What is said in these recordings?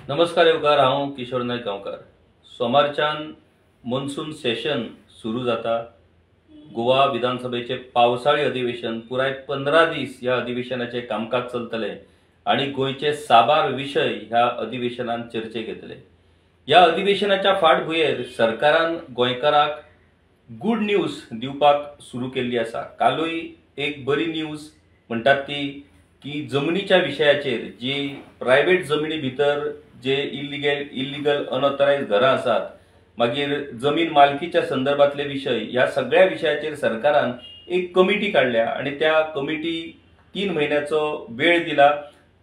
नमस्कार येवकार, हांव किशोर नायक गांवकार. सोमारच्यान मॉन्सून सेशन सुरू जाता. गोवा विधानसभेचे पावसाळी अधिवेशन पुराय 15 दीस ह्या अधिवेशनाचे कामकाज चलतले आणि गोयचे साबार विषय ह्या अधिवेशनात चर्चेक येतले. ह्या अधिवेशनाच्या फाटभुंयेर सरकारान गोंयकारांक गुड न्यूज दिवपाक सुरू केल्ली आसा. कालूय एक बरी न्यूज म्हणटात ती की जमनीच्या विशयाचेर जी प्रायव्हेट जमिनी भितर जे इल्लीगल अनऑथरायज्ड घरां आसात, मागीर जमीन मालकीच्या संदर्भातले विषय, ह्या सगळ्या विशयाचेर सरकारान एक कमिटी काढल्या आणि त्या कमिटी 3 महिन्याचो वेळ दिला.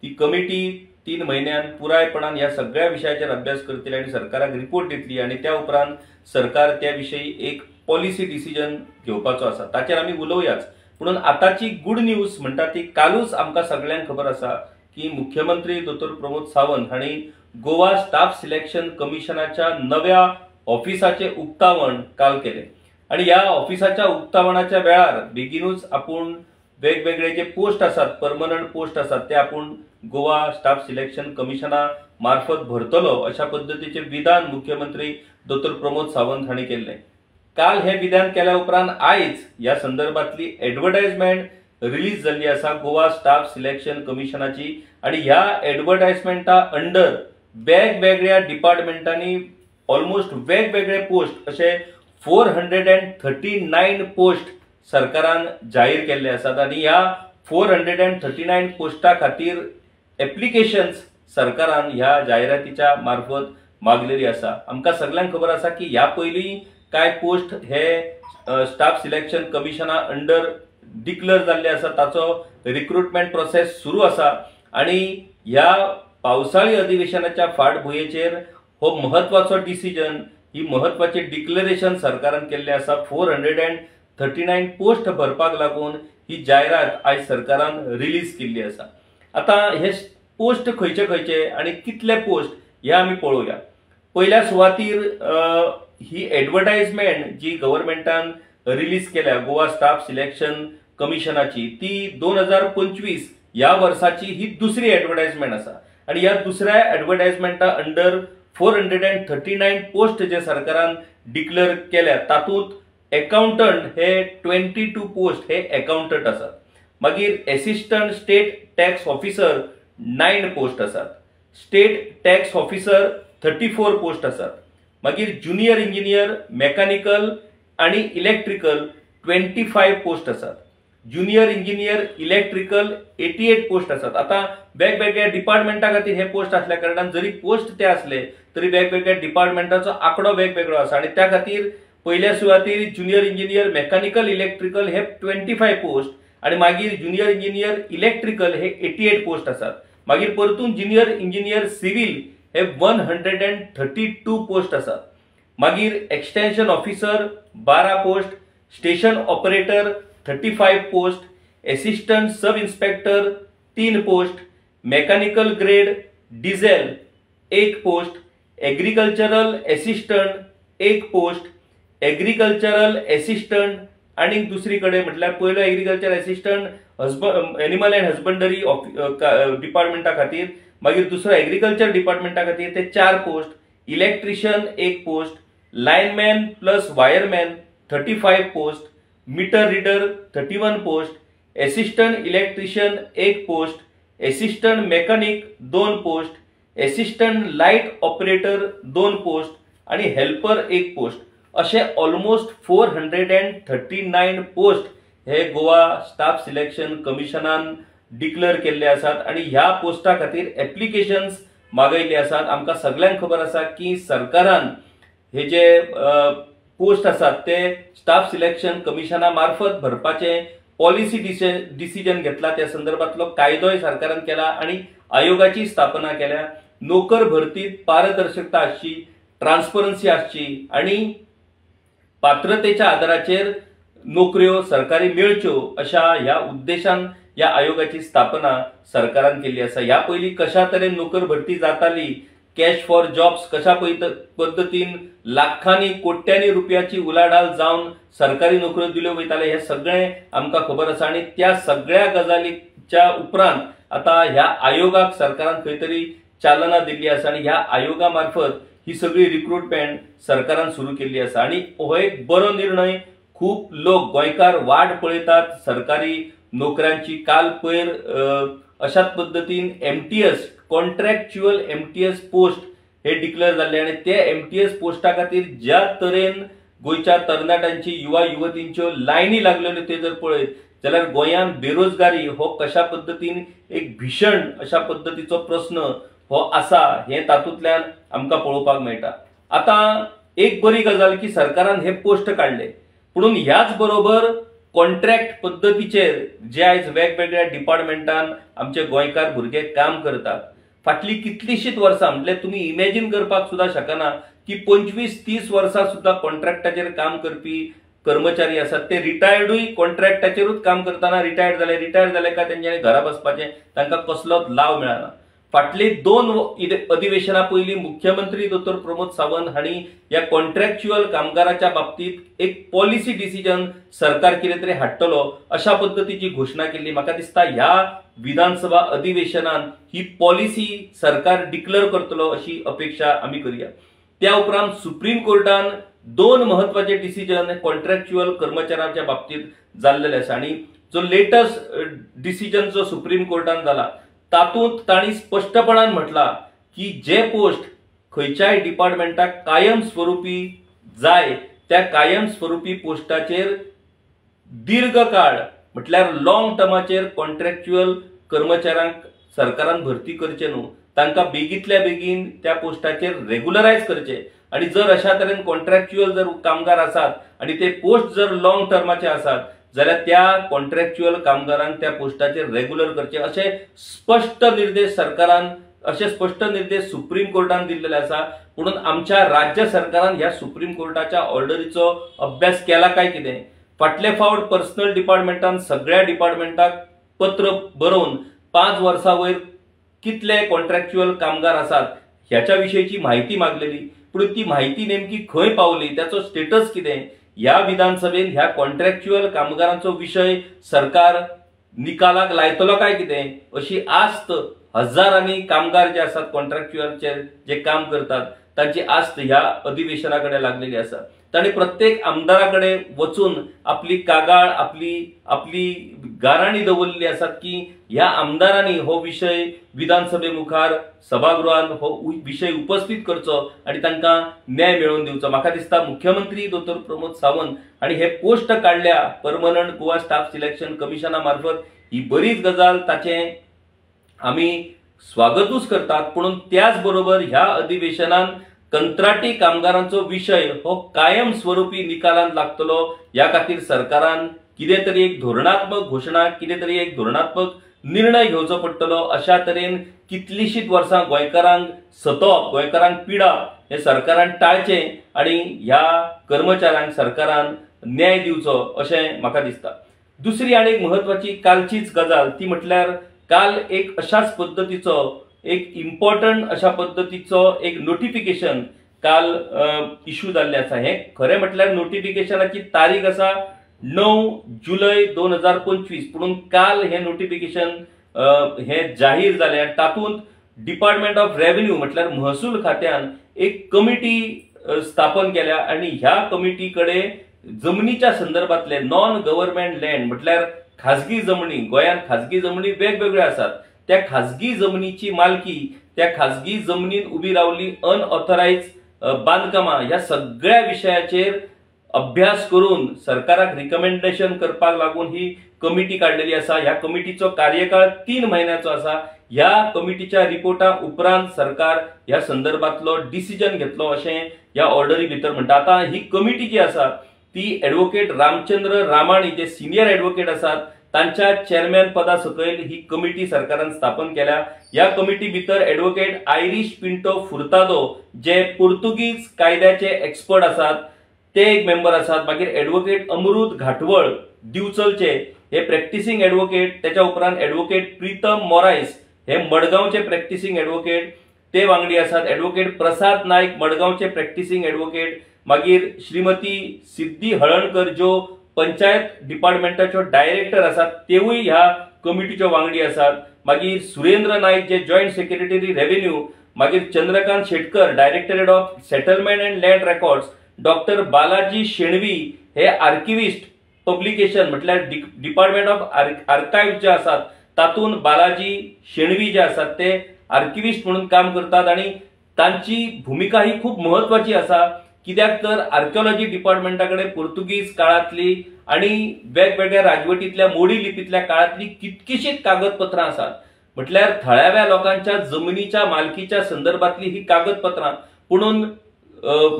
ती कमिटी 3 महिन्यान पुरायपणान ह्या सगळ्या विशयाचेर अभ्यास करतली आणि सरकाराक रिपोर्ट दितली आणि त्या उपरांत सरकार त्या विशयी एक पॉलिसी डिसिजन घेवपाचो आसा. ताचेर आमी उलोवयाच. म्हणून आताची गुड न्यूज म्हणटा ती कालूच आमकां सगळ्यांक खबर आसा की मुख्यमंत्री दोतोर प्रमोद सावंत हांणी गोवा स्टाफ सिलेक्शन कमिशनाच्या नव्या ऑफिसाचे उक्तावण काल केले आणि ह्या ऑफिसाच्या उक्तावणाच्या वेळार बेगीनूच आपूण वेगवेगळे जे पोस्ट आसात, परमनंट पोस्ट आसात, ते आपूण गोवा स्टाफ सिलेक्शन कमिशना मार्फत भरतलो अशा पद्धतीचे विधान मुख्यमंत्री दोतोर प्रमोद सावंत हांणी केले. काल हे विधान केल्या उपरांत आयज ह्या संदर्भातली एडवर्टायजमेंट रिलीज जाल्ली आसा गोवा स्टाफ सिलेक्शन कमिशनाची आणि ह्या एडवर्टायजमेंटा अंडर वेगवेगळ्या डिपार्टमेंटांनी ऑलमोस्ट वेगवेगळे पोस्ट असे 439 पोस्ट सरकारान जाहीर केल्ले आसात आणि ह्या 439 पोस्टा खातीर एप्लिकेशन्स सरकारान ह्या जाहिरातीच्या मार्फत मागलेली आसा. आमकां सगळ्यांक खबर आसा की ह्या पयलीं काय पोस्ट हे स्टाफ सिलेक्शन कमिशना अंडर डिक्लेअर जाल्ले आसा, ताचो रिक्रुटमेंट प्रोसेस सुरू आसा आणि ह्या पावसाळी अधिवेशनाच्या फाटभुंयेचेर हो महत्वाचो डिसिजन, ही महत्वाचे डिक्लेरेशन सरकारान केल्ले आसा. 439 पोस्ट भरपाक लागून ही जाहिरात आयज सरकारान रिलीज केल्ली आसा. आता हे पोस्ट खंयचे खंयचे आणि कितले पोस्ट हे आमी पळोवया. पहिल्या सुवातीर ही एडवर्टायजमेंट जी गव्हर्नमेंटान रिलीज केल्या गोवा स्टाफ सिलेक्शन कमिशनाची, ती 2025 ह्या वर्साची ही दुसरी एडवर्टायजमेंट आसा आणि ह्या दुसऱ्या एडवर्टायजमेंटा अंडर 439 पोस्ट जे सरकारान डिक्लेअर केल्या, तातूंत अकाउंटंट हे 22 पोस्ट हे अकाउंटंट आसात. मागीर assistant state tax officer 9 post आसात. स्टेट टॅक्स ऑफिसर 34 पोस्ट आसात. मागीर ज्युनियर इंजिनियर मेकॅनिकल आणि इलेक्ट्रिकल 25 पोस्ट आसात. ज्युनियर इंजिनियर इलेक्ट्रिकल 88 पोस्ट आसात. आता वेगवेगळ्या डिपार्टमेंटा खातीर हे पोस्ट असल्या कारणान जरी पोस्ट ते असले तरी वेगवेगळ्या डिपार्टमेंटाचो आंकडो वेगवेगळो आसा आणि त्या खातीर पहिल्या सुवातीर ज्युनियर इंजिनियर मेकॅनिकल इलेक्ट्रिकल हे 25 पोस्ट आणि मागीर ज्युनियर इंजिनियर इलेक्ट्रिकल हे 88 पोस्ट आसात. मागीर परतून ज्युनियर इंजिनियर सिव्हिल हे 132 पोस्ट आसात. मागीर extension officer 12 post, station operator 35 post, assistant sub inspector 3 post, mechanical grade diesel 1 post, agricultural assistant 1 post, agricultural assistant आणि दुसरीकडे म्हटल्यार पयलो agriculture assistant animal and husbandry डिपार्टमेंटा खातीर, मागीर दुसरो एग्रीकल्चर डिपार्टमेंटा खातीर ते 4 post, electrician 1 post, lineman plus wireman 35 post, meter reader 31 post, assistant electrician 1 post, assistant mechanic 2 post, assistant light operator 2 post आणि हेल्पर 1 पोस्ट असे ऑलमोस्ट 439 पोस्ट हे गोवा स्टाफ सिलेक्शन कमिशनान डिक्लेअर केल्ले आसात आणि ह्या पोस्टा खातीर एप्लिकेशन्स मागयल्ले आसात. आमकां सगळ्यांक खबर आसा की सरकारान हे जे पोस्ट आसात ते स्टाफ सिलेक्शन कमिशना मार्फत भरपाचे पॉलिसी डिसिजन घेतला. त्या संदर्भातलो कायदोय सरकारान केला आणि आयोगाची स्थापना केल्या. नोकर भरतीत पारदर्शकता आसची, ट्रान्सपरन्सी आसची आणि पात्रतेच्या आधाराचेर नोकऱ्यो सरकारी मेळच्यो अशा ह्या उद्देशान या आयोगाची स्थापना सरकारान केली आसा. ह्या पयलीं कशा तरेन नोकर भरती जाताली, कॅश फॉर जॉब्स कशा पद्धतीन लाखांनी कोट्यांनी रुपयाची उलाढाल जावन सरकारी नोकऱ्यो दिल्यो वयताले हे सगळे आमकां खबर आसा आणि त्या सगळ्या गजालीच्या उपरांत आता ह्या आयोगाक सरकारान खंय तरी चालना दिल्ली आसा आणि ह्या आयोगा मार्फत ही सगळी रिक्रुटमेंट सरकारान सुरू केल्ली आसा आणि हो एक बरो निर्णय. खूप लोक गोंयकार वाट पळयतात सरकारी नोकऱ्यांची. काल पयर अशाच पद्धतीन MTS कॉन्ट्रॅक्च्युअल MTS पोस्ट हे डिक्लेअर झाले आणि ते MTS पोस्टा खातीर ज्या तरेन गोंयच्या तरणाट्यांची युवा युवतींच्यो लायनी लागलेल्यो ते जर पळयत जाल्यार गोंयांत बेरोजगारी हो कशा पद्धतीन एक भीषण अशा पद्धतीचो प्रश्न हो आसा हे तातूंतल्यान आमकां पळोवपाक मेळटा. आता एक बरी गजाल की सरकारान हे पोस्ट काढले, पुणून ह्याच बरोबर कॉन्ट्रॅक्ट पद्धतीचेर जे आयज वेगवेगळ्या डिपार्टमेंटान आमचे गोंयकार भुरगे काम करतात. फाटली कितलीशीच वर्सां म्हणजे तुम्ही इमॅजिन करपाक सुद्धा शकना की 25-30 वर्सां सुद्धा कॉन्ट्रॅक्टाचेर काम करपी कर्मचारी आसात ते रिटायर्डूय कॉन्ट्रॅक्टाचेरूच काम करताना रिटायर्ड जाले काय तेंच्यांनी घरा बसपाचें तांकां कसलोच लाव मेळना. फाटली 2 अधिवेशनां पयलीं मुख्यमंत्री डॉक्टर प्रमोद सावंत हांणी ह्या कॉन्ट्रॅक्च्युअल कामगाराच्या बाबतीत एक पॉलिसी डिसिजन सरकार कितें तरी हाडटलो अशा पद्धतीची घोषणा केल्ली. म्हाका दिसता ह्या विधानसभा अधिवेशनान ही पॉलिसी सरकार डिक्लेअर करतलो अशी अपेक्षा आमी करूया. त्या उपरांत सुप्रीम कोर्टान 2 महत्वाचे डिसिजन कॉन्ट्रॅक्च्युअल कर्मचाऱ्यांच्या बाबतीत जाल्लेले आसा आणि जो लेटस्ट डिसिजन जो सुप्रीम कोर्टान जाला तातूंत तांणी स्पष्टपणान म्हटला की जे पोस्ट खंयच्याय डिपार्टमेंटाक कायम स्वरूपी जाय त्या कायम स्वरूपी पोस्टाचेर दीर्घ काळ म्हटल्यार लॉंग टर्माचेर कॉन्ट्रॅक्च्युअल कर्मचाऱ्यांक सरकारान भरती करचे न्हू, तांकां बेगींतल्या बेगीन त्या पोस्टाचेर रेग्युलरायज करचे आणि जर अशा तरेन कॉन्ट्रॅक्च्युअल जर कामगार आसात आणि ते पोस्ट जर लॉंग टर्माचे आसात जाल्यार त्या कॉन्ट्रॅक्च्युअल कामगारांक त्या पोस्टाचेर रेग्युलर करचे असे स्पष्ट निर्देश सुप्रीम कोर्टान दिल्लेले आसा. म्हणून आमच्या राज्य सरकारान ह्या सुप्रीम कोर्टाच्या ऑर्डरीचो अभ्यास केला काय कितें? फाटले फावट पर्सनल डिपार्टमेंटान सगळ्या डिपार्टमेंटाक पत्र बरोवन 5 वर्सां वयर कितले कॉन्ट्रॅक्च्युअल कामगार आसात ह्याच्या विशयीची माहिती मागलेली, पण ती माहिती नेमकी खंय पावली, त्याचो स्टेटस कितें? ह्या विधानसभेत ह्या कॉन्ट्रॅक्च्युअल कामगारांचो विषय सरकार निकालाक लायतलो काय कितें अशी आस्त हजारांनी कामगार जे आसात कॉन्ट्रॅक्च्युअलचे जे काम करतात तांची आस्त ह्या अधिवेशनाकडे लागलेली आसा. तांणी प्रत्येक आमदाराकडे वचून आपली कागाळ आपली गाराणी दवरलेली आसात की ह्या आमदारांनी हो विषय विधानसभे मुखार सभागृहात हो विषय उपस्थित करचो आणि तांकां न्याय मेळोवन दिवचो. म्हाका दिसता मुख्यमंत्री डॉक्टर प्रमोद सावंत आणि हे पोस्ट काढल्या परमनंट गोवा स्टाफ सिलेक्शन कमिशना मार्फत ही बरीच गजाल, ताचें आमी स्वागतूच करतात. पण त्याच बरोबर ह्या अधिवेशनान कंत्राटी कामगारांचो विषय हो कायम स्वरूपी निकालांत लागतलो ह्या खातीर सरकारान कितें तरी एक धोरणात्मक घोषणा कितें तरी एक धोरणात्मक निर्णय घेवचो पडटलो. अशा तरेन कितलीशीच वर्सां गोंयकारांक सतप गोंयकारांक पिडा हे सरकारान टाळचें आणि ह्या कर्मचाऱ्यांक सरकारान न्याय दिवचो अशें म्हाका दिसता. दुसरी आनी एक महत्वाची कालचीच गजाल ती म्हटल्यार काल एक अशाच पद्धतीचो एक इम्पॉर्टंट अशा पद्धतीचो एक नोटिफिकेशन काल इश्यू जाल्ले आसा. हे खरें म्हटल्यार नोटिफिकेशनाची तारीख आसा 9 जुलय 2025, पूण काल हे नोटिफिकेशन हे जाहीर जाले आणि तातूंत डिपार्टमेंट ऑफ रेव्हेन्यू म्हटल्यार महसूल खात्यान एक कमिटी स्थापन केल्या आणि ह्या कमिटी कडे जमनीच्या संदर्भातले नॉन गव्हर्नमेंट लँड म्हटल्यार खाजगी जमनी, गोंयांत खाजगी जमनी वेगवेगळ्यो आसात, त्या खाजगी जमनीची मालकी, त्या खाजगी जमनीन उभी रावली अनऑथराइज बांदकामां ह्या सगळ्या विशयाचेर अभ्यास करून सरकाराक रिकमेंडेशन करपाक लागून ही कमिटी काढलेली आसा. ह्या कमिटीचो कार्यकाळ 3 महिन्याचो आसा. ह्या कमिटीच्या रिपोर्टा उपरांत सरकार ह्या संदर्भातलो डिसिजन घेतलो अशें ह्या ऑर्डरी भितर म्हणटा. आता ही कमिटी जी आसा ती ॲडव्होकेट रामचंद्र रामाणी जे सिनियर ॲडव्होकेट आसात तांच्या चेअरमॅन पदा सकयल ही कमिटी सरकारान स्थापन केल्या. या कमिटी भितर ॲडव्होकेट आयरिश पिंटो फुर्तादो जे पोर्तुगीज कायद्याचे एक्सपर्ट आसात ते एक मेंबर आसात. मागीर ॲडव्होकेट अमृत घाटवळ दिवचलचे हे प्रॅक्टिसिंग ॲडव्होकेट, त्याच्या उपरांत ॲडव्होकेट प्रीतम मोरायस हे मडगावचे प्रॅक्टिसिंग ॲडव्होकेट ते वांगडी आसात. ॲडव्होकेट प्रसाद नायक मडगावचे प्रॅक्टिसिंग ॲडव्होकेट, मागीर श्रीमती सिद्धी हळणकर जो पंचायत डिपार्टमेंटाच्यो डायरेक्टर आसात तेवूय ह्या कमिटीच्यो वांगडी आसात. मागीर सुरेंद्र नाईक जे जॉईंट सेक्रेटरी रेव्हेन्यू, मागीर Chandrakant Shetkar directorate of settlement and land records, doctor Balaji Shenvi हे आर्किविस्ट पब्लिकेशन म्हटल्यार डिपार्टमेंट ऑफ आर्काइव्ह जे आसात तातून बालाजी शेणवी जे आसात ते आर्किविस्ट म्हणून काम करतात आणि तांची भूमिका ही खूप महत्वाची असा, कित्याक तर आर्किओलॉजी डिपार्टमेंटाकडे पोर्तुगीज काळातली आणि वेगवेगळ्या राजवटीतल्या मोडी लिपीतल्या काळातली कितकीशीच कागदपत्रां आसात. म्हटल्यार थळाव्या लोकांच्या जमिनीच्या मालकीच्या संदर्भातली ही कागदपत्रां, पुणून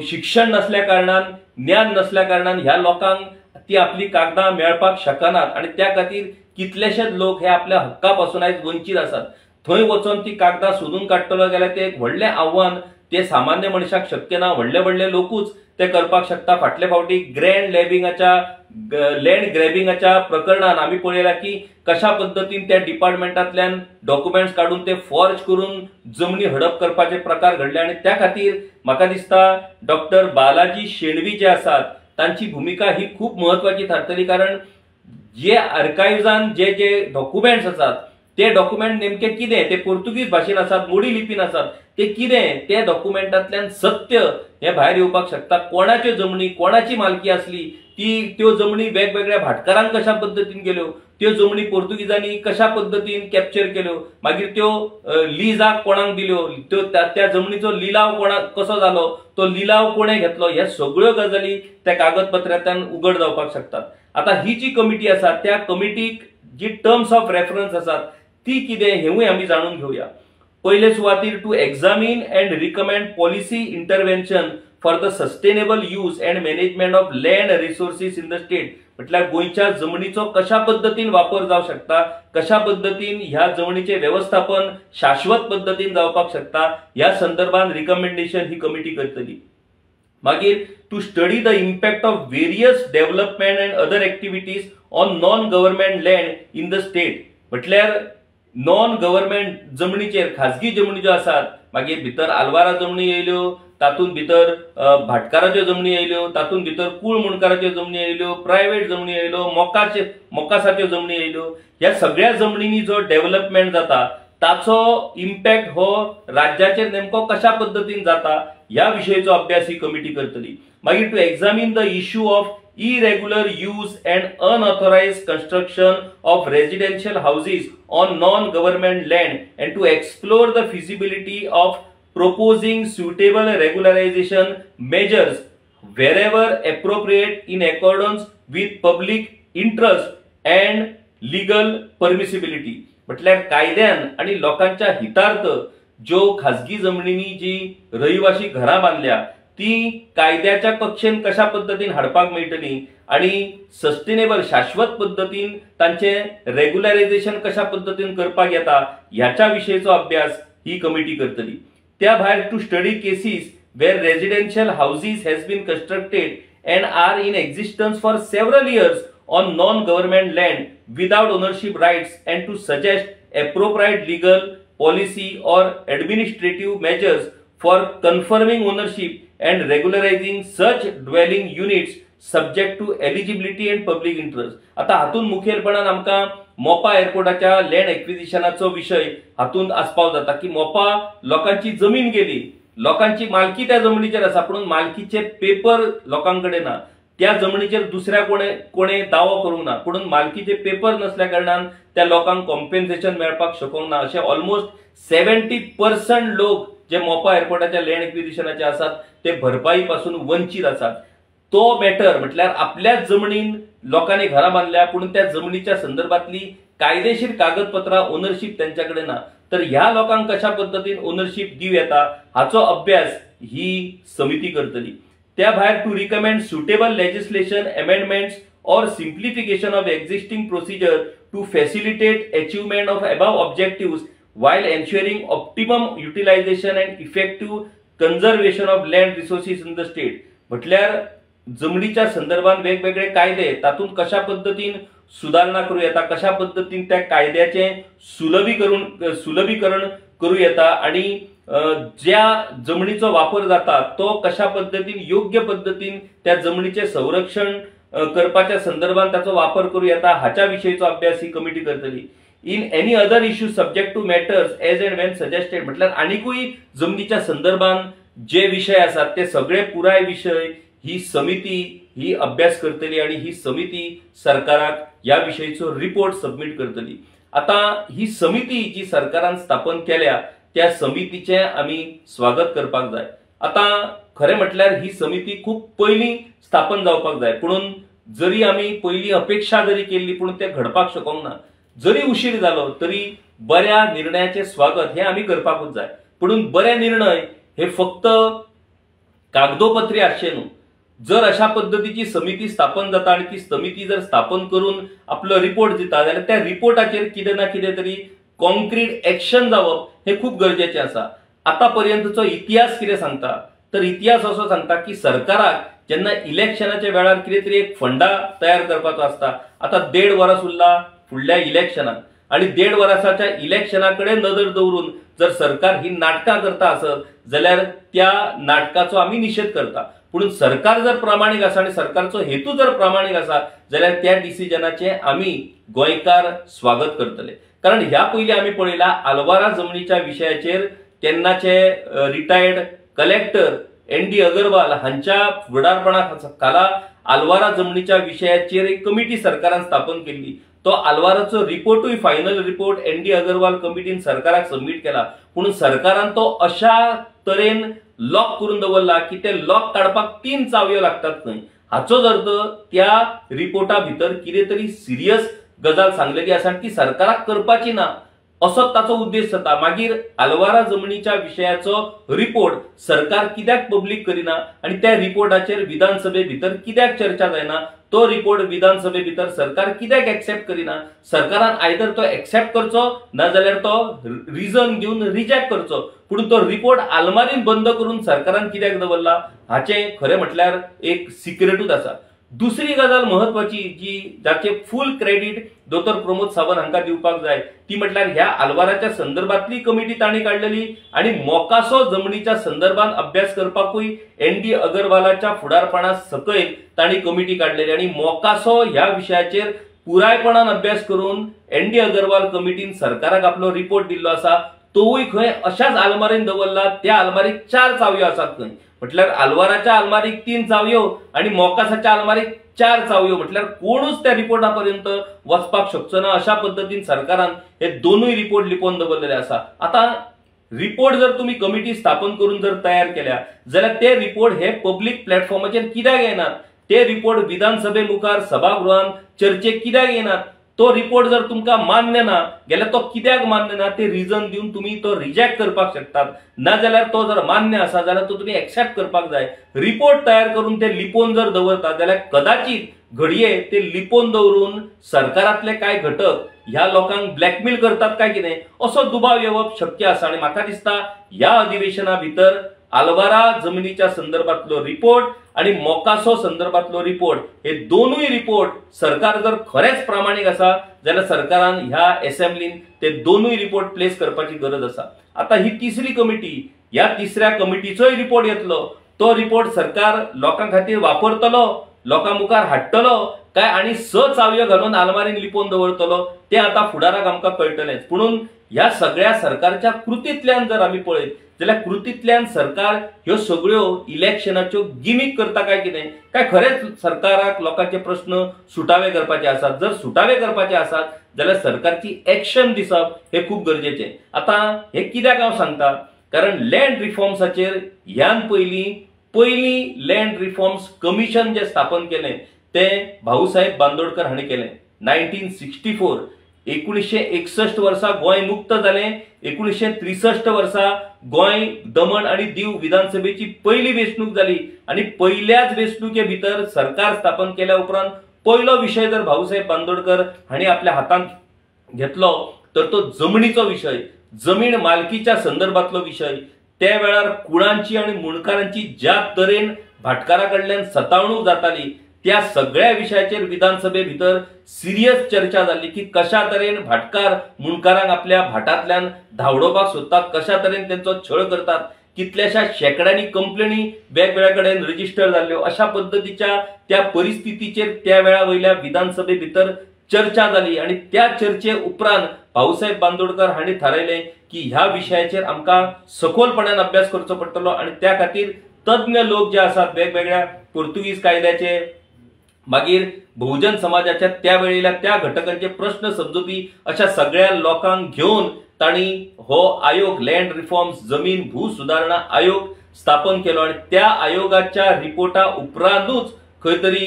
शिक्षण नसल्या कारणान ज्ञान नसल्या कारणान ह्या लोकांक ती आपली कागदां मेळपाक शकनात आणि त्या खातीर कितलेशेच लोक हे आपल्या हक्कापासून आयज वंचित आसात. थंय वचून ती कागदां सोदून काडटलो जाल्यार ते एक व्हडलें आव्हान, ते सामान्य मनशाक शक्य ना. व्हडले व्हडले लोकूच ते करपाक शकता. फाटले फावटी लँड ग्रॅबिंगाच्या प्रकरणात आम्ही पळयला की कशा पद्धतीन त्या डिपार्टमेंटांतल्यान डॉक्युमेंट्स काढून ते फॉर्ज करून जमनी हडप करपाचे प्रकार घडले आणि त्या खातीर म्हाका दिसता डॉक्टर बालाजी शेणवी जे आसात तांची भूमिका ही खूप महत्वाची थारतली, कारण जे आर्काइव्हजान जे जे डॉक्युमेंट्स आसात ते डॉक्युमेंट नेमके कितें, ते पोर्तुगीज भाशेन आसात, मोडी लिपीन आसात, ते कितें ते डॉक्युमेंटांतल्यान सत्य हे भायर येवपाक शकता. कोणाच्यो जमनी, कोणाची मालकी असली, त्यो जमनी वेगवेगळ्या भाटकारांक कशा पद्धतीन गेल्यो, त्यो जमनी पोर्तुगीजांनी कशा पद्धतीन कॅप्चर केल्यो, मागीर त्यो लिजाक कोणाक दिल्यो, त्या जमनीचो लिलाव कोणाक कसो जालो, तो लिलाव कोणे घेतलो, ह्या सगळ्यो गजाली त्या कागदपत्रांतल्यान उघड जावपाक शकतात. आता ही जी कमिटी आसा त्या कमिटीक जी टर्म्स ऑफ रेफरन्स आसात ती कितें हेवूय आमी जाणून घेवया. पहिले सुवातीर to examine and recommend policy intervention for the sustainable use and management of land resources in the state, म्हटल्यार गोंयच्या जमनीचो कशा पद्धतीन वापर जावं शकता, कशा पद्धतीन ह्या जमनीचे व्यवस्थापन शाश्वत पद्धतीन जावपाक शकता, ह्या संदर्भात रिकमेंडेशन ही कमिटी करतली. मागीर to study the impact of various development and other activities on non government land in the state, म्हटल्यार नॉन गव्हर्नमेंट जमनीचेर खाजगी जमनी ज्यो आसात, मागीर भितर आलवारा जमनी येयल्यो, तातूंत भितर भाटकाराच्यो जमनी येयल्यो, तातूंत भितर कूळ मुणकाराच्यो जमनी येयल्यो, प्रायव्हेट जमनी येयल्यो, मोकासाच्यो जमनी येयल्यो, ह्या सगळ्या जमनींनी जो डेव्हलपमेंट जाता ताचो इम्पॅक्ट हो राज्याचेर नेमको कशा पद्धतीन जाता ह्या विशयीचो अभ्यास ही कमिटी करतली. मागीर to examine the issue of irregular use and unauthorized construction of residential houses on non-government land and to explore the feasibility of proposing suitable regularization measures wherever appropriate in accordance with public interest and legal permissibility. म्हटल्यार कायद्यान आणि लोकांच्या हितार्थ ज्यो खाजगी जमनींनी जी रहिवाशी घरां बांधल्या ती कायद्याच्या कक्षेन कशा पद्धतीन हाडपाक मेळटली आणि सस्टेनेबल शाश्वत पद्धतीन तांचे रेग्युलरायझेशन कशा पद्धतीन करपाक येता ह्याच्या विशयीचो अभ्यास ही कमिटी करतली. त्या भायर to study cases where residential houses has been constructed and are in existence for several years on non government land without ownership rights and to suggest appropriate legal policy or administrative measures for confirming ownership and regularizing such dwelling units subject to eligibility and public interest. आता हातून मुखेलपणान आमकां मोपा एअरपोर्टाच्या land एक्विजिशनाचो विषय हातून आस्पाव जाता की मोपा लोकांची जमीन गेली, लोकांची मालकी त्या जमनीचेर आसा, पूण मालकीचे पेपर लोकांकडे ना, त्या जमनीचेर दुसऱ्या कोणे दावो करूंक ना, पूण मालकीचे पेपर नसल्या कारणान त्या लोकांक कॉम्पेन्सेशन मेळपाक शकूंक ना. अशे ऑलमोस्ट 70% लोक जे मोपा एअरपोर्टाच्या लँड एक्विजिशनाचे आसात ते भरपाई पासून वंचित आसात. तो मॅटर म्हटल्यार आपल्याच जमनीन लोकांनी घरां बांधल्या पूण त्या जमनीच्या संदर्भातली कायदेशीर कागदपत्रां ओनरशिप त्यांच्याकडे ना, तर ह्या लोकांक कशा पद्धतीन ओनरशिप दिव येता हाचो अभ्यास ही समिती करतली. त्या भायर to recommend suitable legislation amendments or simplification of existing procedure to facilitate achievement of above objectives while ensuring optimum utilization and effective conservation of land resources in the state. म्हटल्यार जमनीच्या संदर्भात वेगवेगळे कायदे तातूंत कशा पद्धतीन सुधारणा करू येता, कशा पद्धतीन त्या कायद्याचे सुलभीकरण करू येता आणि ज्या जमनीचो वापर जाता तो कशा पद्धतीन योग्य पद्धतीन त्या जमनीचे संरक्षण करपाच्या संदर्भात त्याचा वापर करू येता हाच्या विषयीचो अभ्यास ही कमिटी करतली. In any other issue subject to matters as and when suggested, म्हटल्यार आनीकूय जमनीच्या संदर्भात जे विषय आसात ते सगळे पुराय विषय ही समिती ही अभ्यास करतली आणि ही समिती सरकाराक या विषयीचो रिपोर्ट सबमिट करतली। आता ही समिती जी सरकारान स्थापन केल्या त्या समितीचे आम्ही स्वागत करपाक जाय। आता खरे म्हटल्यार ही समिती खूप पयलीं स्थापन जावपाक जाय, पुणून जरी आम्ही पहिली अपेक्षा जरी केली पण ते घडपाक शकूंक ना। जरी उशीर जालो तरी बऱ्या निर्णयाचे स्वागत हे आम्ही करपाकूच जाय, पुणून बरे निर्णय हे फक्त कागदोपत्री आसचे न्हू। जर अशा पद्धतीची समिती स्थापन जाता आणि ती समिती जर स्थापन करून आपलो रिपोर्ट दिता जाल्यार त्या रिपोर्टाचेर कितें ना कितें तरी कॉन्क्रीट एक्शन जावप हे खूप गरजेचे आसा। आतापर्यंतचो इतिहास कितें सांगता तर इतिहास असो सांगता की सरकाराक जेन्ना इलेक्शनाच्या वेळार कितें तरी एक फंडा तयार करपाचो आसता। आता 1.5 वर्स उरला फुडल्या इलेक्शनाक आणि 1.5 वर्साच्या इलेक्शनाकडे नजर दवरून जर सरकार ही नाटकां करता आसत जाल्यार त्या नाटकाचो आम्ही निषेध करता। पुणून सरकार जर प्रामाणीक आसा आणि सरकारचो हेतू जर प्रामाणीक आसा जाल्यार त्या डिसिजनाचे आम्ही गोंयकार स्वागत करतले। कारण ह्या पयलीं आम्ही पळयला आलवारा जमनीच्या विशयाचेर तेन्नाचे रिटायर्ड कलेक्टर एन.डी. अगरवाल हांच्या फुडारपणाखाला आलवारा जमनीच्या विशयाचेर एक कमिटी सरकारान स्थापन केली। तो आलवाराचो रिपोर्टूय फायनल रिपोर्ट एन.डी. अगरवाल कमिटीन सरकाराक सबमिट केला, पूण सरकारान तो अशा तरेन लॉक करून दवरला की ते लॉक काडपाक 3 चावयो लागतात खंय। हाचोच अर्थ त्या रिपोर्टा भितर कितें तरी सिरियस गजाल सांगलेली आसा ती सरकाराक करपाची ना असो ताचो उद्देश जाता। मागीर आलवारा जमनीच्या विशयाचो रिपोर्ट सरकार कित्याक पब्लीक करिना आणि त्या रिपोर्टाचेर विधानसभे भितर कित्याक चर्चा जायना, तो रिपोर्ट विधानसभे भितर सरकार कित्याक एक्सेप्ट करिना। सरकारान आयदर तो एक्सेप्ट करचो ना जाल्यार तो रिजन दिवन रिजेक्ट करचो, पूण तो रिपोर्ट आलमारीन बंद करून सरकारान कित्याक दवरला हाचे खरे म्हटल्यार एक सिक्रेटूच आसा। दुसरी गजाल महत्वाची जी जाचे फुल क्रेडिट दोतोर प्रमोद सावंत हांका दिवपाक जाय ती म्हटल्यार ह्या आलवाराच्या संदर्भातली कमिटी तांणी काढलेली आणि मोकासो जमनीच्या संदर्भात अभ्यास करपाकूय एन.डी. अगरवालाच्या फुडारपणा सकयल तांणी कमिटी काढलेली आणि मोकासो ह्या विशयाचेर पुरायपणान अभ्यास करून एन.डी. अगरवाल कमिटीन सरकाराक आपलो रिपोर्ट दिल्लो आसा। तोय खंय अशाच आलमारीन दवरला, त्या आलमारीक 4 चावयो आसात खंय, म्हटल्यार आलवाराच्या आलमारीक 3 चावयो आणि मोकासाच्या आलमारीक 4 चावयो, म्हटल्यार कोणूच त्या रिपोर्टापर्यंत वचपाक शकचो ना। अशा पद्धतीन सरकारान हे दोनूय रिपोर्ट लिपोवन दवरलेले आसा। आता रिपोर्ट जर तुम्ही कमिटी स्थापन करून जर तयार केल्या जाल्यार ते रिपोर्ट हे पब्लीक प्लॅटफॉर्माचेर कित्याक येनात, ते रिपोर्ट विधानसभे मुखार सभागृहांत चर्चेक कित्याक येनात। तो रिपोर्ट जर तुमका मान्य ना गेल्यार तो कित्याक मान्य ना ते रिजन दिवन तुम्ही तो रिजेक्ट करपाक शकतात, ना जाल्यार तो जर मान्य आसा जाल्यार तो तुम्ही एक्सेप्ट करपाक जाय। रिपोर्ट तयार करून ते लिपोवन जर दवरतात जाल्यार कदाचित घडये ते लिपोवन दवरून सरकारातले काय घटक ह्या लोकांक ब्लॅकमेल करतात काय कितें असो दुबाव येवप शक्य आसा। आणि म्हाका दिसता ह्या अधिवेशना भितर आलवारा जमिनीच्या संदर्भातलो रिपोर्ट आणि मोकासो संदर्भातलो रिपोर्ट हे दोनूय रिपोर्ट सरकार जर खरेच प्रामाणिक आसा जाल्यार सरकारान ह्या असेंब्लीन ते दोनूय रिपोर्ट प्लेस करपाची गरज आसा। आता ही तिसरी कमिटी, या तिसऱ्या कमिटीचोय रिपोर्ट येतलो, तो रिपोर्ट सरकार लोकां खातीर वापरतलो, लोकां मुखार हाडटलो काय आणि 6 चावयो घालून आलमारीन लिपोवन दवरतलो ते आता फुडाराक आमकां कळटलेच। पुणून ह्या सगळ्या सरकारच्या कृतींतल्यान जर आमी पळयत जाल्यार कृतींतल्यान सरकार ह्यो सगळ्यो इलेक्शनाच्यो गिमिक करता काय कितें, काय खरेच सरकाराक लोकांचे प्रश्न सुटावे करपाचे आसात। जर सुटावे करपाचे आसात जाल्यार सरकारची एक्शन दिसप हे खूप गरजेचें। आता हे कित्याक हांव सांगता, कारण लँड रिफॉर्म्साचेर ह्यान पयली लँड रिफॉर्म्स कमिशन जे स्थापन केलें ते भाऊसाहेब बांदोडकर हांणी केलें 1964। 1961 वर्सा गोंय मुक्त जालें। 1963 वर्सा गोंय, दमण आणि दीव विधानसभेची पहिली वेंचणूक जाली आणि पहिल्याच वेंचणुके भितर सरकार स्थापन केल्या उपरांत पहिलो विषय जर भाऊसाहेब बांदोडकर हांणी आपल्या हातांत घेतलो तर तो जमनीचो विषय, जमीन मालकीच्या संदर्भातलो विषय। त्या वेळार कुळांची आणि मुणकारांची ज्या तरेन भाटकारा कडल्यान सतावणूक जाताली त्या सगळ्या विषयाचेर विधानसभे भितर सिरियस चर्चा जाली की कशा तरेन भाटकार मुणकारांक आपल्या भाटांतल्यान धांवडोवपाक सोदतात, कशा तरेन त्यांचो छळ करतात, कितल्याशा शेकड्यांनी कंप्लेनी वेगवेगळ्या कडेन रजिस्टर जाल्ल्यो। अशा पद्धतीच्या त्या परिस्थितीचेर त्या वेळा वयल्या विधानसभे भितर चर्चा जाली आणि त्या चर्चे उपरांत भाऊसाहेब बांदोडकर हांणी थारायलें की ह्या विशयाचेर आमकां सखोलपणान अभ्यास करचो पडटलो आणि त्या खातीर तज्ञ लोक जे आसात वेगवेगळ्या पोर्तुगीज कायद्याचे मागीर बहुजन समाजाच्या त्या वेळेला त्या घटकांचे प्रश्न समजुपी अशा सगळ्या लोकांक घेऊन तांणी हो आयोग लँड रिफॉर्म्स जमीन भू सुधारणा आयोग स्थापन केलो आणि त्या आयोगाच्या रिपोर्टा उपरांतूच खंय तरी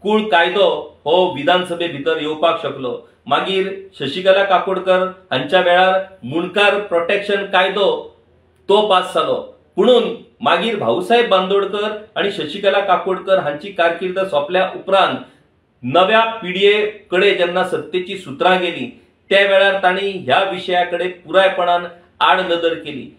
कूळ कायदो हो विधानसभे भितर येवपाक शकलो। मागीर शशिकला काकोडकर हांच्या वेळार मुणकार प्रोटेक्शन कायदो तो पास जालो, पुणून मागीर भाऊसाहेब बांदोडकर आणि शशिकला काकोडकर हांची कारकीर्द सोंपल्या उपरांत नव्या पिढये कडे जेन्ना सत्तेची सुत्रां गेली त्या वेळार तांणी ह्या विशयाकडे पुरायपणान आड नदर केली।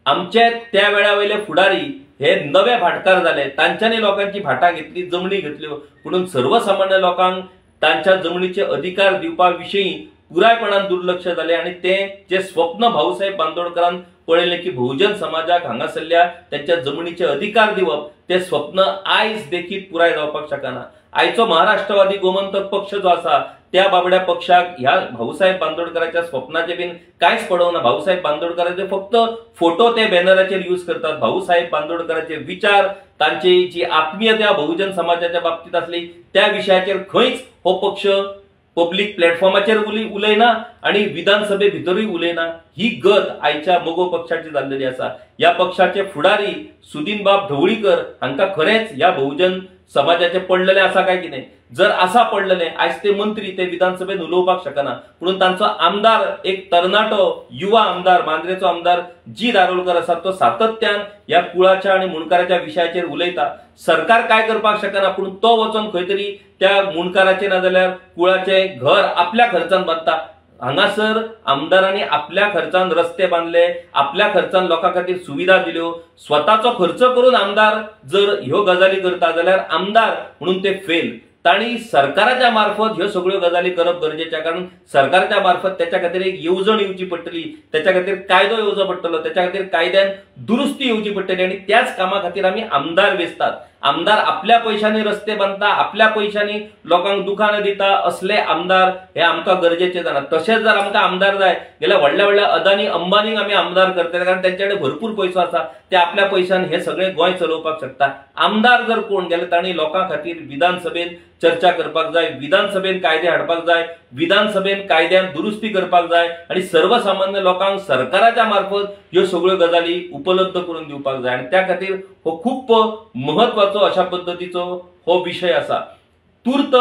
आमचे त्या वेळा वयले फुडारी हे नवे भाटकार जाले, तांच्यांनी लोकांची भाटां घेतली, जमनी घेतल्यो, पुणून सर्वसामान्य लोकांक तांच्या जमनीचे अधिकार दिवपा विशयी पुरायपणान दुर्लक्ष जाले आणि ते जे स्वप्न भाऊसाहेब बांदोडकरान पळयले की बहुजन समाजाक हांगासरल्या त्यांच्या जमनीचे अधिकार दिवप ते स्वप्न आयज देखीत पुराय जावपाक शकना। आयचो महाराष्ट्रवादी गोमंतक पक्ष जो आसा त्या बाबड्या पक्षाक ह्या भाऊसाहेब बांदोडकरांच्या स्वप्नाचे बीन कांयच पडवना। भाऊसाहेब बांदोडकरांचे फक्त फोटो ते बॅनराचेर यूज करतात। भाऊसाहेब बांदोडकरांचे विचार तांची जी आत्मीयता बहुजन समाजाच्या बाबतीत असली त्या विशयाचेर खंयच हो पक्ष पब्लिक प्लॅटफॉर्माचेर उलयना आणि विधानसभे भितरूय उलयना। ही गत आयच्या मगो पक्षाची जाल्लेली आसा। या पक्षाचे फुडारी सुदीनबाब ढवळीकर हांकां खरेंच या बहुजन समाजाचे पडलेले आसा काय कितें? जर आसा पडलेले आयज ते मंत्री ते विधानसभेत उलोवपाक शकना, म्हणून तांचो आमदार एक तरणाटो युवा आमदार मांद्रेचो आमदार जी दारोलकर आसा तो सातत्यान या कुळाच्या आणि मुणकाराच्या विशयाचेर उलयता। सरकार काय करपाक शकना, पूण तो वचोन खंय तरी त्या मुणकाराचे ना जाल्यार कुळाचे घर आपल्या खर्चान बांदता। हांगासर आमदारांनी आपल्या खर्चान रस्ते बांधले, आपल्या खर्चान लोकां खातीर सुविधा दिल्यो, स्वताचो खर्च करून आमदार जर ह्यो गजाली करता जाल्यार आमदार म्हणून ते फेल। तांणी सरकाराच्या मार्फत ह्यो सगळ्यो गजाली करप गरजेचें, कारण सरकारच्या मार्फत त्याच्या खातीर एक येवजण येवची पडटली, त्याच्या खातीर कायदो येवचो पडटलो, त्याच्या खातीर कायद्यान दुरुस्ती येवची पडटली आणि त्याच कामा खातीर आमी आमदार वेचतात। आमदार आपल्या पैशांनी रस्ते बांधता, आपल्या पैशांनी लोकांक दुकानां दिता, असले आमदार हे आमकां गरजेचे जाणा। तशेंच जर आमकां आमदार जाय जाल्यार व्हडल्या व्हडल्या अदानी अंबानीक आमी आमदार करतले, कारण त्यांचे कडेन भरपूर पयसो आसा, ते आपल्या पैशान हे सगळे गोंय चलोवपाक शकता। आमदार जर कोण जाल्यार तांणी लोकां खातीर विधानसभेत चर्चा करपाक जाय, विधानसभेन कायदे हाडपाक जाय, विधानसभेन कायद्यान दुरुस्ती करपाक जाय आणि सर्वसामान्य लोकांक सरकाराच्या मार्फत ह्यो सगळ्यो गजाली उपलब्ध करून दिवपाक जाय। आणि त्या खातीर हो खूप महत्वाचो अशा पद्धतीचो हो विषय आसा। तूर्त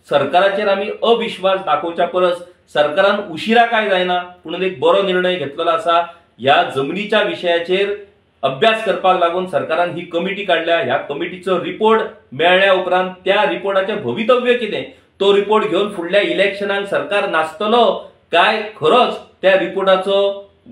सरकाराचेर आमी अविश्वास दाखोवच्या परस सरकारान उशिरा काय जायना पूण एक बरो निर्णय घेतलेलो आसा। ह्या जमनीच्या विशयाचेर अभ्यास करपाक लागून सरकारान ही कमिटी काढल्या। ह्या कमिटीचो रिपोर्ट मेळ्ळ्या उपरांत त्या रिपोर्टाचे भवितव्य कितें तो रिपोर्ट घेऊन फुडल्या इलेक्शनाक सरकार नाचतलो काय खरोच त्या रिपोर्टाचो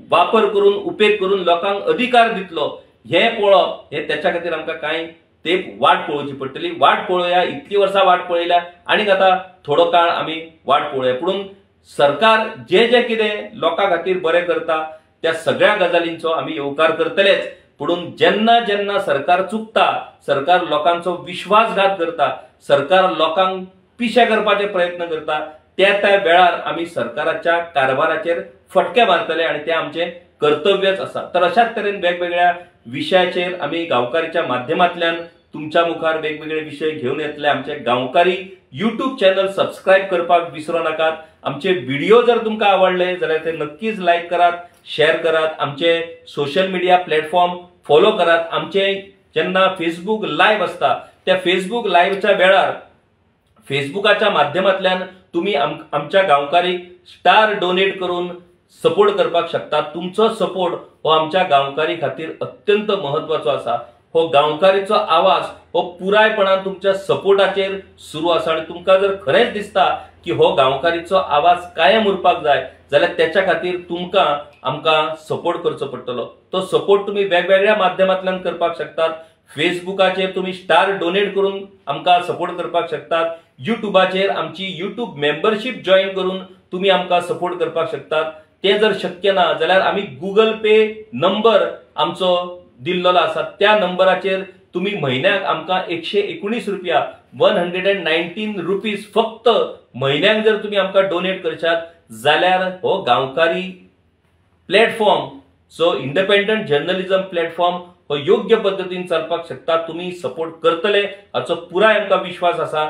वापर करून उपेग करून लोकांक अधिकार दितलो हे पळोवप हे त्याच्या खातीर आमकां कांय ते वाट पळोवची पडटली। वाट पळोवया, इतली वर्सां वाट पळयल्या आनीक आतां थोडो काळ आमी वाट पळोवया। पूण सरकार जे जे कितें लोकां खातीर बरें करता त्या सगळ्या गजालींचो आमी येवकार करतलेच, पुणून जेन्ना जेन्ना सरकार चुकता, सरकार लोकांचो विश्वासघात करता, सरकार लोकांक पिशे करपाचे प्रयत्न करता, त्या त्या वेळार आमी सरकाराच्या कारभाराचेर फटके मारतले आणि ते आमचे कर्तव्यच आसा। तर अशाच तरेन वेगवेगळ्या विशयाचेर आमी गांवकारीच्या माध्यमांतल्यान तुमच्या मुखार वेगवेगळे विषय घेऊन येतले। आमचे गांवकारी YouTube चॅनल सबस्क्राईब करपाक विसरू नाकात। आमचे व्हिडिओ जर तुमकां आवडले जाल्यार ते नक्कीच लाईक करात, शेअर करात, आमचे सोशल मीडिया प्लॅटफॉर्म फॉलो करात। आमचे जेन्ना फेसबुक लाईव्ह असता त्या फेसबुक लाईव्हच्या वेळार फेसबुकाच्या माध्यमांतल्यान तुम्ही आमच्या गांवकारीक स्टार डोनेट करून सपोर्ट करपाक शकता। तुमचो सपोर्ट हो आमच्या गांवकारी खातीर अत्यंत महत्वाचो आसा। हो गांवकारीचो आवाज हो पुरायपणान तुमच्या सपोर्टाचेर सुरू आसा आणि तुमकां जर खरेंच दिसता की हो गांवकारीचो आवाज कायम उरपाक जाय जाल्यार त्याच्या खातीर तुमकां आमकां सपोर्ट करचो पडटलो। तो सपोर्ट तुम्ही वेगवेगळ्या माध्यमांतल्यान करपाक शकतात। फेसबुकाचेर तुम्ही स्टार डोनेट करून आमकां सपोर्ट करपाक शकतात। युट्यूबाचेर आमची युट्यूब मेंबरशिप जॉईन करून तुम्ही आमकां सपोर्ट करपाक शकतात। ते जर शक्य ना जाल्यार आमी गूगल पे नंबर आमचो दिल्लोलो आसा, त्या नंबराचेर तुम्ही म्हयन्याक आमकां 119 रुपया 119 रुपीज फक्त म्हयन्याक जर तुम्ही आमकां डोनेट करशात जाल्यार हो Gaonkari platform so independent journalism platform हो योग्य पद्धतीन चलपाक शकता. तुम्ही सपोर्ट करतले हाचो पुराय आमकां विश्वास आसा.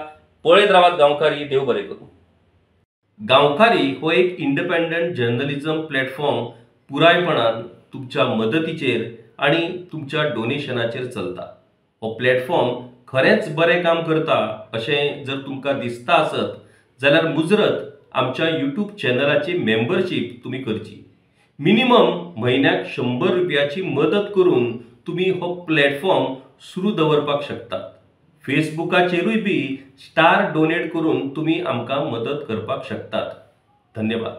पळयत रावात गांवकारी. देव बरें करूं. गांवकारी हो एक इंडिपेंडंट जर्नलिझम प्लॅटफॉर्म पुरायपणान तुमच्या मदतीचेर आणि तुमच्या डोनेशनाचेर चलता. हो प्लॅटफॉर्म खरेंच बरें काम करता अशें जर तुमकां दिसता आसत जाल्यार मुजरत आमच्या यूट्यूब चॅनलाची मेंबरशीप तुम्ही करची. मिनिमम म्हयन्याक 100 रुपयाची मदत करून तुम्ही हो प्लॅटफॉर्म सुरू दवरपाक शकतात. फेसबुकाचेरूय बी स्टार डोनेट करून तुम्ही आमकां मदत करपाक शकतात. धन्यवाद.